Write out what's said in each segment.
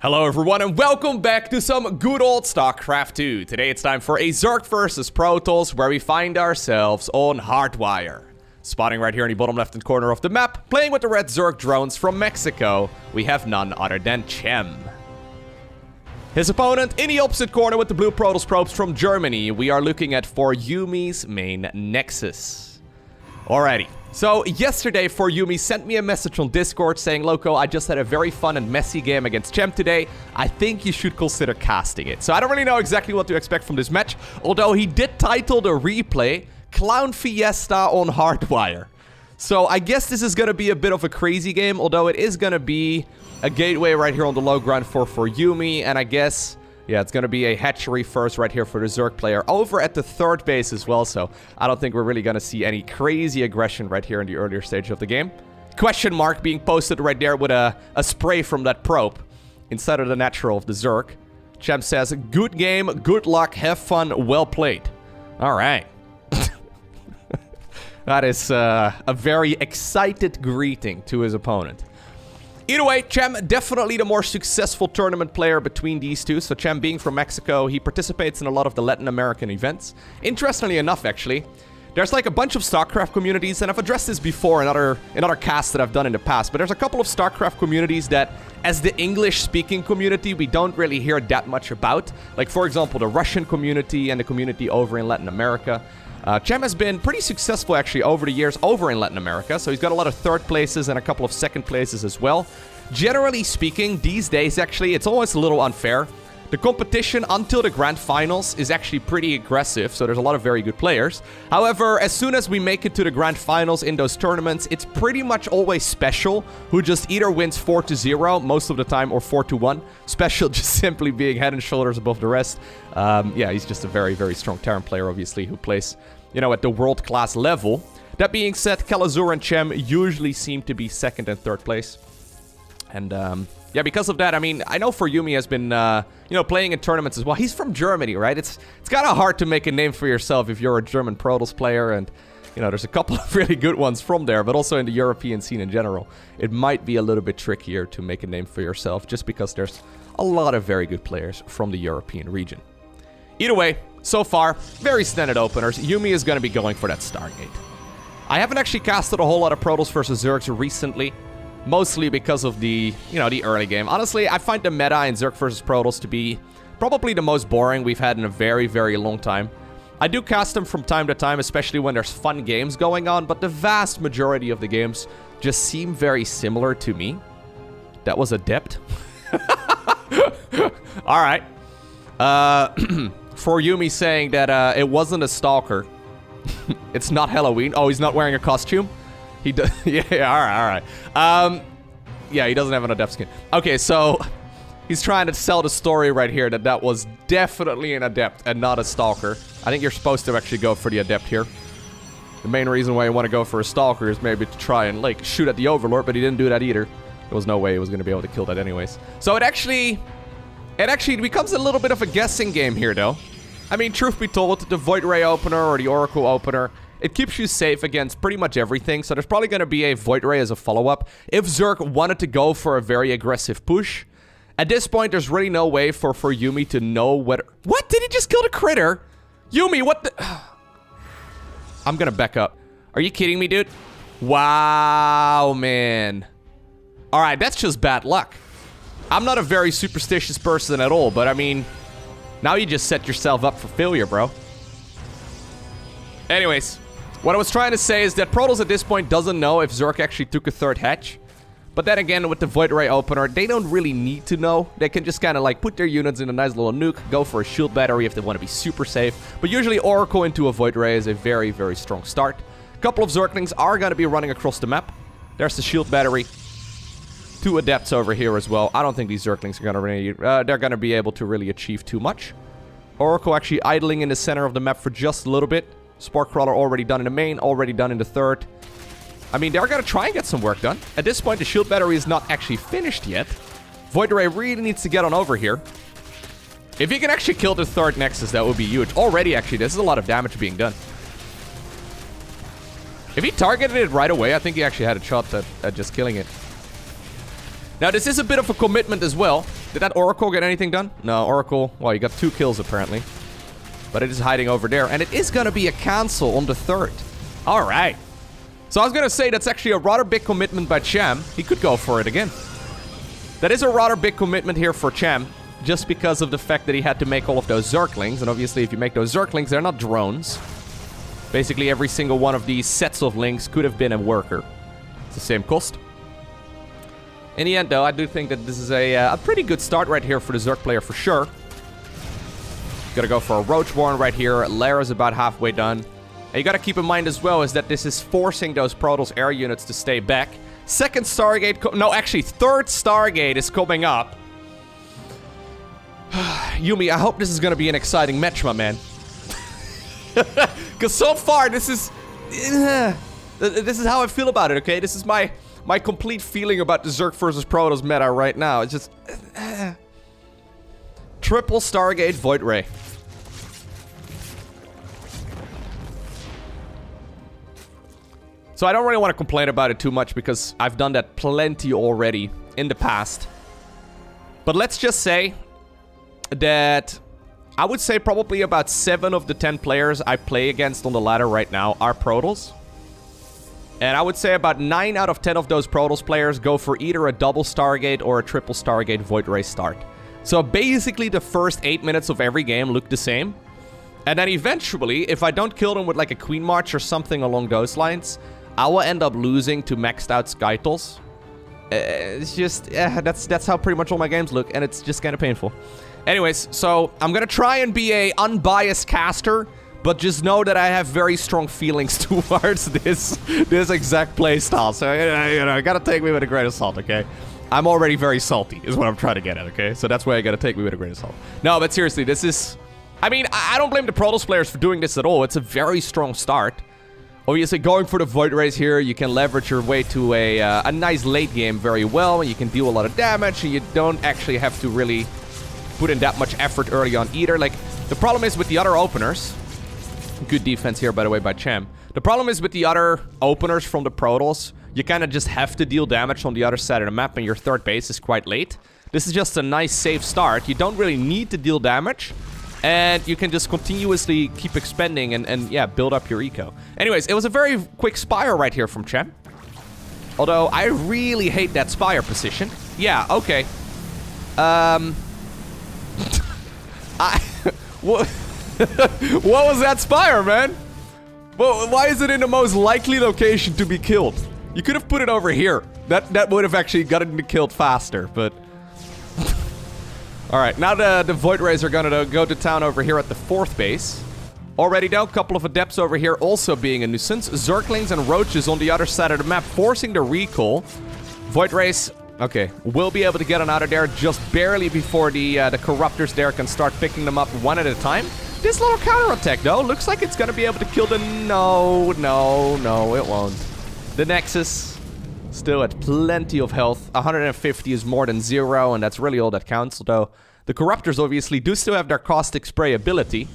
Hello everyone and welcome back to some good old StarCraft 2. Today it's time for a Zerg versus Protoss where we find ourselves on Hardwire. Spotting right here in the bottom left hand corner of the map, playing with the red Zerg drones from Mexico, we have none other than Cham. His opponent in the opposite corner with the blue Protoss probes from Germany, we are looking at ForJumy's main Nexus. Alrighty. So, yesterday, ForJumy sent me a message on Discord saying, Loco, I just had a very fun and messy game against Cham today. I think you should consider casting it. So, I don't really know exactly what to expect from this match, although he did title the replay Clown Fiesta on Hardwire. So, I guess this is going to be a bit of a crazy game, although it is going to be a gateway right here on the low ground for ForJumy, and I guess... yeah, it's going to be a hatchery first right here for the Zerg player over at the third base as well, so I don't think we're really going to see any crazy aggression right here in the earlier stage of the game. Question mark being posted right there with a spray from that probe instead of the natural of the Zerg. Cham says, good game, good luck, have fun, well played. All right. That is a very excited greeting to his opponent. Either way, Cham definitely the more successful tournament player between these two. So Cham being from Mexico, he participates in a lot of the Latin American events. Interestingly enough, actually, there's like a bunch of StarCraft communities, and I've addressed this before in other casts that I've done in the past, but there's a couple of StarCraft communities that, as the English-speaking community, we don't really hear that much about. Like, for example, the Russian community and the community over in Latin America. Cham has been pretty successful, actually, over the years over in Latin America, so he's got a lot of third places and a couple of second places as well. Generally speaking, these days, actually, it's always a little unfair. The competition until the grand finals is actually pretty aggressive, so there's a lot of very good players. However, as soon as we make it to the grand finals in those tournaments, it's pretty much always Special, who just either wins 4-0 most of the time or 4-1. Special just simply being head and shoulders above the rest. Yeah, he's just a very, very strong Terran player, obviously, who plays, you know, at the world-class level. That being said, Kalazur and Cham usually seem to be second and third place. And, yeah, because of that, I mean, I know ForJumy has been, you know, playing in tournaments as well. He's from Germany, right? It's kind of hard to make a name for yourself if you're a German Protoss player. And, you know, there's a couple of really good ones from there, but also in the European scene in general. It might be a little bit trickier to make a name for yourself just because there's a lot of very good players from the European region. Either way, so far, very standard openers. Yumi is going to be going for that Stargate. I haven't actually casted a whole lot of Protoss versus Zergs recently. Mostly because of the, you know, the early game. Honestly, I find the meta in Zerg versus Protoss to be probably the most boring we've had in a very, very long time. I do cast them from time to time, especially when there's fun games going on, but the vast majority of the games just seem very similar to me. That was Adept. Alright. ForJumy saying that it wasn't a Stalker. It's not Halloween. Oh, he's not wearing a costume? He does. Yeah, alright. Yeah, he doesn't have an Adept skin. Okay, so he's trying to sell the story right here that was definitely an Adept and not a Stalker. I think you're supposed to actually go for the Adept here. The main reason why you want to go for a Stalker is maybe to try and, like, shoot at the Overlord, but he didn't do that either. There was no way he was going to be able to kill that anyways. So it actually becomes a little bit of a guessing game here, though. I mean, truth be told, the Void Ray opener or the Oracle opener, it keeps you safe against pretty much everything, so there's probably going to be a Void Ray as a follow-up. If Zerg wanted to go for a very aggressive push, at this point, there's really no way for Yumi to know whether... What? Did he just kill the critter? Yumi, what the... I'm going to back up. Are you kidding me, dude? Wow, man. Alright, that's just bad luck. I'm not a very superstitious person at all, but I mean... now you just set yourself up for failure, bro. Anyways... what I was trying to say is that Protoss at this point doesn't know if Zerg actually took a third hatch. But then again, with the Void Ray opener, they don't really need to know. They can just kind of like put their units in a nice little nuke, go for a shield battery if they want to be super safe. But usually Oracle into a Void Ray is a very, very strong start. A couple of Zerglings are going to be running across the map. There's the shield battery. 2 Adepts over here as well. I don't think these Zerglings are going to really, they're going to be able to really achieve too much. Oracle actually idling in the center of the map for just a little bit. Spore Crawler already done in the main, already done in the third. I mean, they're going to try and get some work done. At this point, the shield battery is not actually finished yet. Void Ray really needs to get on over here. If he can actually kill the third Nexus, that would be huge. Already, actually, this is a lot of damage being done. If he targeted it right away, I think he actually had a shot at just killing it. Now, this is a bit of a commitment as well. Did that Oracle get anything done? No, Oracle... Well, you got 2 kills, apparently. But it is hiding over there. And it is gonna be a cancel on the 3rd. Alright. So I was gonna say, that's actually a rather big commitment by Cham. He could go for it again. That is a rather big commitment here for Cham. Just because of the fact that he had to make all of those Zerglings. And obviously, if you make those Zerglings, they're not drones. Basically, every single one of these sets of links could have been a worker. It's the same cost. In the end, though, I do think that this is a pretty good start right here for the Zerg player, for sure. Gotta go for a Roachborn right here. Lara's about halfway done. And you gotta keep in mind as well is that this is forcing those Protoss air units to stay back. Second Stargate... No, actually, 3rd Stargate is coming up. Yumi, I hope this is gonna be an exciting match, my man. Because so far, this is... this is how I feel about it, okay? This is my complete feeling about the Zerg versus Protoss meta right now. It's just... Triple Stargate Void Ray. So I don't really want to complain about it too much because I've done that plenty already in the past. But let's just say that I would say probably about 7 of the 10 players I play against on the ladder right now are Protoss. And I would say about 9 out of 10 of those Protoss players go for either a double Stargate or a triple Stargate Void Ray start. So basically the first 8 minutes of every game look the same. And then eventually, if I don't kill them with like a Queen March or something along those lines, I will end up losing to maxed out Skytles. It's just, that's how pretty much all my games look, and it's just kind of painful. Anyways, so I'm gonna try and be a unbiased caster, but just know that I have very strong feelings towards this exact playstyle. So, you know, I gotta take me with a grain of salt, okay? I'm already very salty, is what I'm trying to get at, okay? So that's why I gotta take me with a grain of salt. No, but seriously, this is... I mean, I don't blame the Protoss players for doing this at all. It's a very strong start. Obviously, going for the Void Rays here, you can leverage your way to a nice late game very well. You can deal a lot of damage, and you don't actually have to really put in that much effort early on either. Like, the problem is with the other openers... Good defense here, by the way, by Cham. The problem is with the other openers from the Protoss, you kind of just have to deal damage on the other side of the map, and your 3rd base is quite late. This is just a nice, safe start. You don't really need to deal damage. And you can just continuously keep expanding and yeah, build up your eco. Anyways, it was a very quick Spire right here from Cham. Although, I really hate that Spire position. Yeah, okay. What was that Spire, man? Well, why is it in the most likely location to be killed? You could have put it over here. That would have actually gotten me killed faster, but... Alright, now the Void Rays are gonna go to town over here at the 4th base. Already though, a couple of Adepts over here also being a nuisance. Zerglings and Roaches on the other side of the map, forcing the recall. Void Rays, okay, will be able to get on out of there just barely before the Corruptors there can start picking them up one at a time. This little counterattack though, looks like it's gonna be able to kill the... No, it won't. The Nexus... Still at plenty of health. 150 is more than 0, and that's really all that counts. Although, the Corruptors obviously do still have their Caustic Spray ability.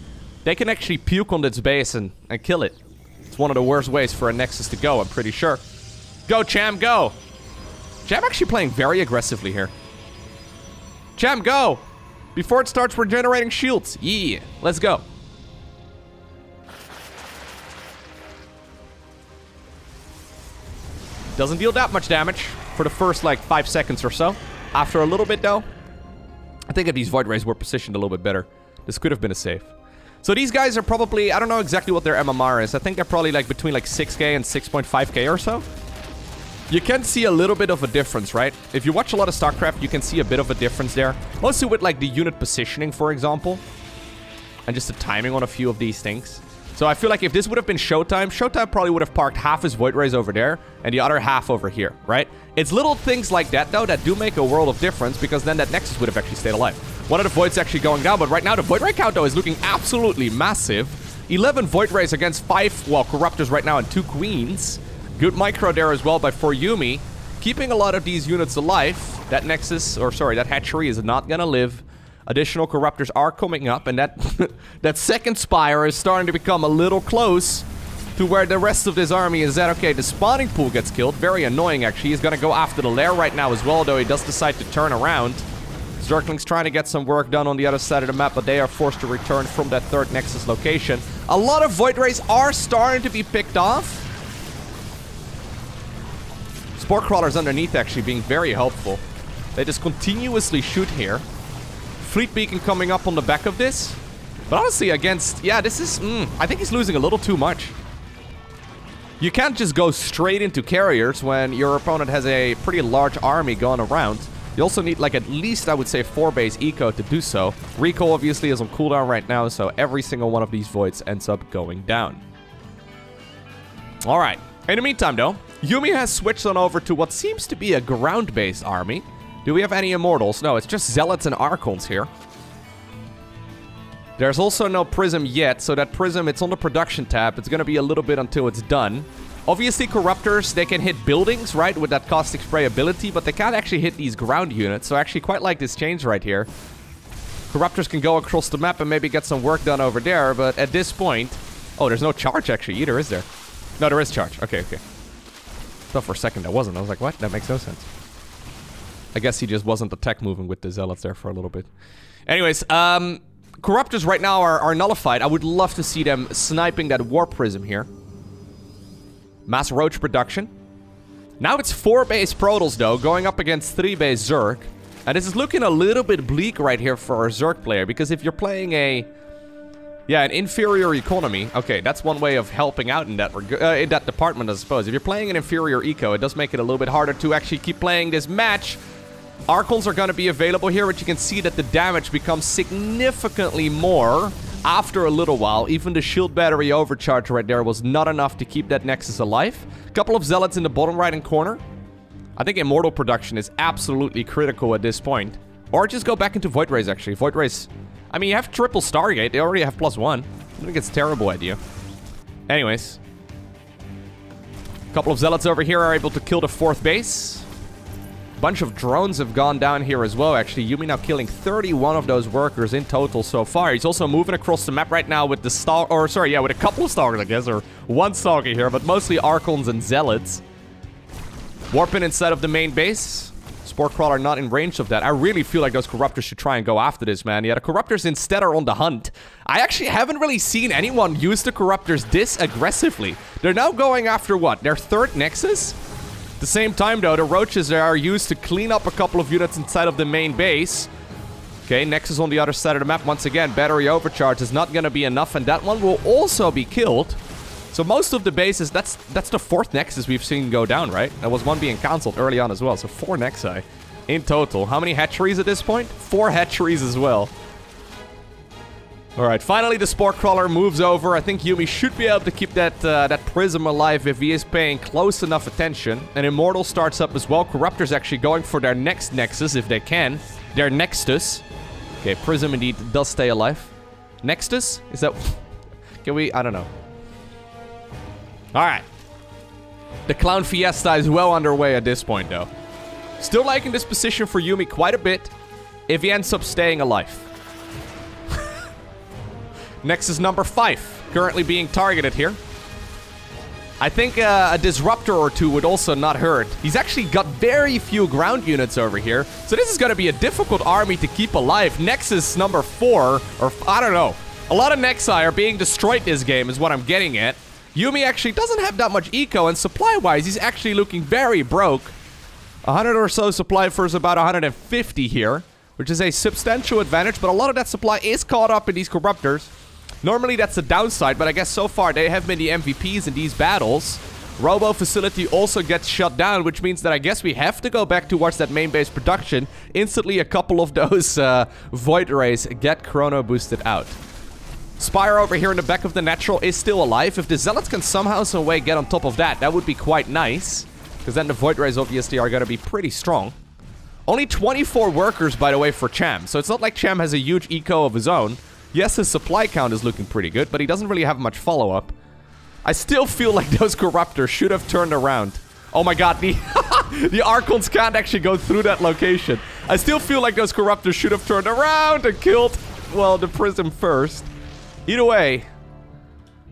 They can actually puke on its base and kill it. It's one of the worst ways for a Nexus to go, I'm pretty sure. Go, Cham, go! Cham actually playing very aggressively here. Cham, go! Before it starts regenerating shields. Yeah, let's go. Doesn't deal that much damage for the first, like, 5 seconds or so. After a little bit, though, I think if these Void Rays were positioned a little bit better, this could have been a save. So these guys are probably... I don't know exactly what their MMR is. I think they're probably, like, between, like, 6k and 6.5k or so. You can see a little bit of a difference, right? If you watch a lot of StarCraft, you can see a bit of a difference there. Mostly with, like, the unit positioning, for example. And just the timing on a few of these things. So I feel like if this would have been Showtime, Showtime probably would have parked half his Void Rays over there and the other half over here, right? It's little things like that, though, that do make a world of difference because then that Nexus would have actually stayed alive. One of the Voids actually going down, but right now the Void Ray count, though, is looking absolutely massive. 11 Void Rays against 5, well, Corruptors right now and 2 Queens. Good micro there as well by ForJumy. Keeping a lot of these units alive. That Nexus, or sorry, that Hatchery is not gonna live. Additional Corruptors are coming up, and that that second Spire is starting to become a little close to where the rest of this army is at. Okay, the spawning pool gets killed. Very annoying, actually. He's gonna go after the lair right now as well, though he does decide to turn around. Zerglings trying to get some work done on the other side of the map, but they are forced to return from that third Nexus location. A lot of Void Rays are starting to be picked off. Spore Crawlers underneath actually being very helpful. They just continuously shoot here. Fleet Beacon coming up on the back of this. But honestly, against... Yeah, this is... I think he's losing a little too much. You can't just go straight into carriers when your opponent has a pretty large army going around. You also need, like, at least, I would say, 4 base eco to do so. Recall, obviously, is on cooldown right now, so every single one of these voids ends up going down. Alright. In the meantime, though, Yumi has switched on over to what seems to be a ground-based army. Do we have any Immortals? No, it's just Zealots and Archons here. There's also no Prism yet, so that Prism, it's on the production tab. It's gonna be a little bit until it's done. Obviously, Corruptors, they can hit buildings, right, with that caustic spray ability, but they can't actually hit these ground units, so I actually quite like this change right here. Corruptors can go across the map and maybe get some work done over there, but at this point... Oh, there's no charge actually either, is there? No, there is charge. Okay, okay. Thought for a second there wasn't. I was like, what? That makes no sense. I guess he just wasn't the tech moving with the Zealots there for a little bit. Anyways, Corruptors right now are nullified. I would love to see them sniping that Warp Prism here. Mass Roach production. Now it's 4 base Protoss, though, going up against 3 base Zerg. And this is looking a little bit bleak right here for our Zerg player, because if you're playing a... Yeah, an inferior economy. Okay, that's one way of helping out in that department, I suppose. If you're playing an inferior eco, it does make it a little bit harder to actually keep playing this match. Archons are going to be available here, but you can see that the damage becomes significantly more after a little while. Even the shield battery overcharge right there was not enough to keep that Nexus alive. A couple of Zealots in the bottom right-hand corner. I think Immortal production is absolutely critical at this point. Or just go back into Void Rays, actually. Void Rays... I mean, you have triple Stargate. They already have +1. I think it's a terrible idea. Anyways. A couple of Zealots over here are able to kill the 4th base. Bunch of drones have gone down here as well, actually. Yumi now killing 31 of those workers in total so far. He's also moving across the map right now with the stalk... Or, sorry, yeah, with a couple of stalkers, I guess. Or one stalker here, but mostly Archons and Zealots. Warping inside of the main base. Spore Crawler not in range of that. I really feel like those Corruptors should try and go after this, man. Yeah, the Corruptors instead are on the hunt. I actually haven't really seen anyone use the Corruptors this aggressively. They're now going after what? Their 3rd Nexus? At the same time, though, the Roaches are used to clean up a couple of units inside of the main base. Okay, Nexus on the other side of the map. Once again, battery overcharge is not going to be enough, and that one will also be killed. So most of the bases, that's the 4th Nexus we've seen go down, right? There was one being cancelled early on as well, so 4 Nexi in total. How many hatcheries at this point? 4 hatcheries as well. Alright, finally the Spore Crawler moves over. I think Yumi should be able to keep that Prism alive if he is paying close enough attention. And Immortal starts up as well. Corruptor's actually going for their next Nexus if they can. Their Nextus. Okay, Prism indeed does stay alive. Nextus? Is that... Can we... I don't know. Alright. The Clown Fiesta is well underway at this point, though. Still liking this position for Yumi quite a bit if he ends up staying alive. Nexus number 5, currently being targeted here. I think a Disruptor or 2 would also not hurt. He's actually got very few ground units over here, so this is going to be a difficult army to keep alive. Nexus number 4, or I don't know. A lot of Nexi are being destroyed this game is what I'm getting at. Yumi actually doesn't have that much eco, and supply-wise, he's actually looking very broke. 100 or so supply versus about 150 here, which is a substantial advantage, but a lot of that supply is caught up in these Corruptors. Normally that's the downside, but I guess so far they have been the MVPs in these battles. Robo Facility also gets shut down, which means that I guess we have to go back towards that main base production. Instantly a couple of those Void Rays get chrono boosted out. Spire over here in the back of the Natural is still alive. If the Zealots can somehow, some way get on top of that, that would be quite nice. Because then the Void Rays obviously are going to be pretty strong. Only 24 workers, by the way, for Cham. So it's not like Cham has a huge eco of his own. Yes, his supply count is looking pretty good, but he doesn't really have much follow-up. I still feel like those Corruptors should have turned around. Oh my god, the Archons can't actually go through that location. I still feel like those Corruptors should have turned around and killed, well, the Prism first. Either way,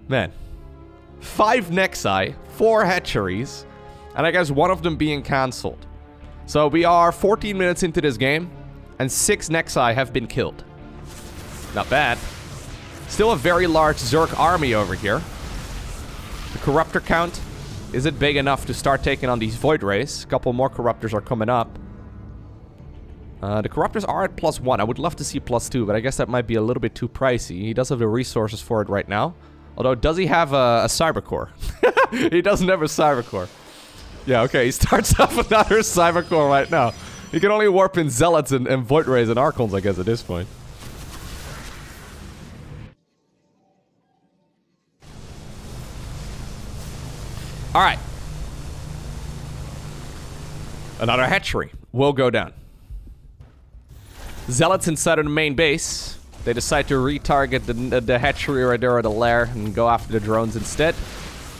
man. 5 Nexi, 4 hatcheries, and I guess one of them being cancelled. So we are 14 minutes into this game, and 6 Nexi have been killed. Not bad. Still a very large Zerg army over here. The Corruptor count, is it big enough to start taking on these Void Rays? A couple more Corruptors are coming up. The Corruptors are at +1. I would love to see +2, but I guess that might be a little bit too pricey. He does have the resources for it right now. Although, does he have a Cyber Core? He doesn't have a Cyber Core. Yeah, okay, he starts off another Cyber Core right now. He can only warp in Zealots and Void Rays and Archons, I guess, at this point. Alright. Another hatchery will go down. Zealots inside of the main base. They decide to retarget the hatchery right there, or the lair, and go after the drones instead.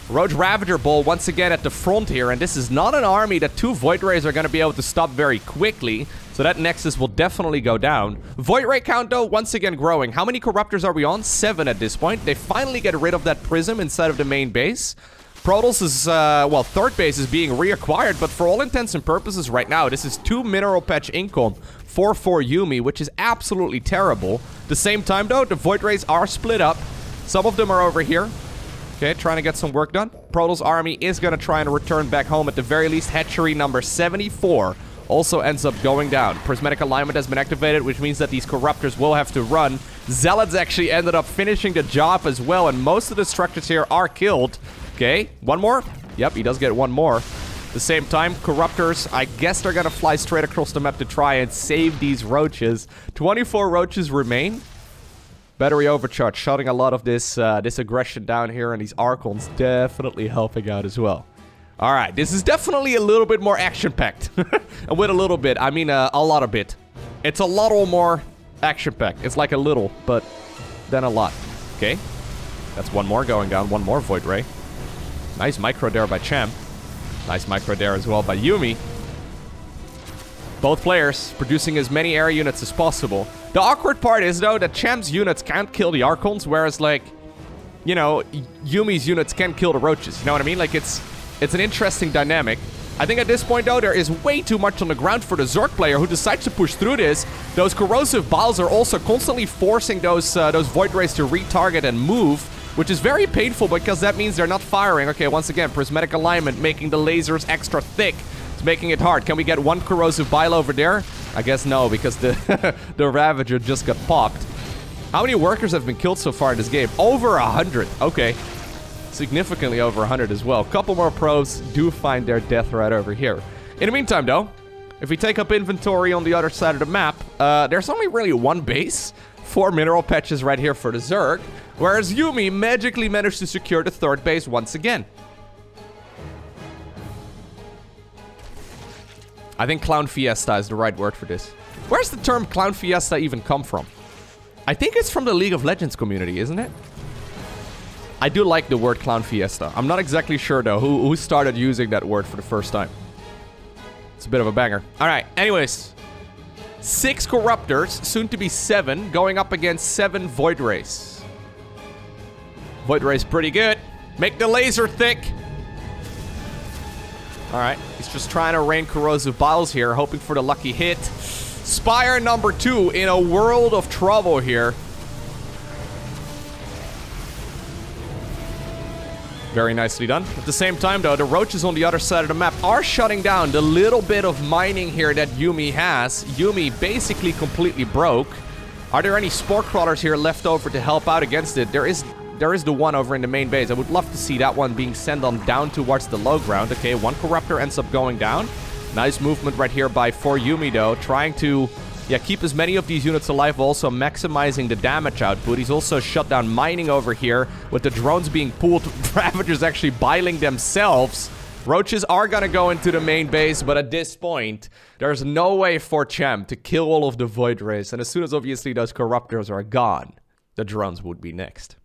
Roach Ravager Bull once again at the front here, and this is not an army that 2 Void Rays are going to be able to stop very quickly, so that Nexus will definitely go down. Void Ray count, though, once again growing. How many Corruptors are we on? 7 at this point. They finally get rid of that Prism inside of the main base. Protoss is, well, third base is being reacquired, but for all intents and purposes right now, this is 2 mineral patch income for ForJumy, which is absolutely terrible. At the same time, though, the Void Rays are split up. Some of them are over here. Okay, trying to get some work done. Protoss army is going to try and return back home at the very least. Hatchery number 74 also ends up going down. Prismatic alignment has been activated, which means that these Corruptors will have to run. Zealots actually ended up finishing the job as well, and most of the structures here are killed. Okay, one more? Yep, he does get one more. At the same time, Corruptors, I guess they're gonna fly straight across the map to try and save these roaches. 24 roaches remain. Battery overcharge, shutting a lot of this this aggression down here, and these Archons definitely helping out as well. Alright, this is definitely a little bit more action-packed. And with a little bit, I mean a lot of bit. It's a lot more action-packed. It's like a little, but then a lot. Okay, that's one more going down, one more Void Ray. Nice micro there by Cham. Nice micro there as well by Yuumi. Both players producing as many area units as possible. The awkward part is, though, that Cham's units can't kill the Archons, whereas, like, you know, Yuumi's units can kill the roaches. You know what I mean? Like, it's an interesting dynamic. I think at this point, though, there is way too much on the ground for the Zerg player who decides to push through this. Those corrosive biles are also constantly forcing those Void Rays to retarget and move, which is very painful because that means they're not firing. Okay, once again, prismatic alignment, making the lasers extra thick. It's making it hard. Can we get one corrosive bile over there? I guess no, because the the Ravager just got popped. How many workers have been killed so far in this game? Over 100. Okay. Significantly over 100 as well. A couple more pros do find their death right over here. In the meantime, though, if we take up inventory on the other side of the map, there's only really one base. 4 mineral patches right here for the Zerg, whereas Yuumi magically managed to secure the 3rd base once again. I think Clown Fiesta is the right word for this. Where's the term Clown Fiesta even come from? I think it's from the League of Legends community, isn't it? I do like the word Clown Fiesta. I'm not exactly sure, though, who started using that word for the first time. It's a bit of a banger. Alright, anyways. 6 Corruptors, soon to be 7, going up against 7 Void Rays. Void Ray's pretty good. Make the laser thick. Alright, he's just trying to rain corrosive biles here, hoping for the lucky hit. Spire number 2 in a world of trouble here. Very nicely done. At the same time, though, the roaches on the other side of the map are shutting down the little bit of mining here that Yuumi has. Yuumi basically completely broke. Are there any spore crawlers here left over to help out against it? There is the one over in the main base. I would love to see that one being sent on down towards the low ground. Okay, one Corruptor ends up going down. Nice movement right here by ForJumy, though, trying to keep as many of these units alive, also maximizing the damage output. He's also shut down mining over here, with the drones being pulled. Ravagers actually biling themselves. Roaches are gonna go into the main base, but at this point, there's no way for Cham to kill all of the Void Rays, and as soon as obviously those Corruptors are gone, the drones would be next.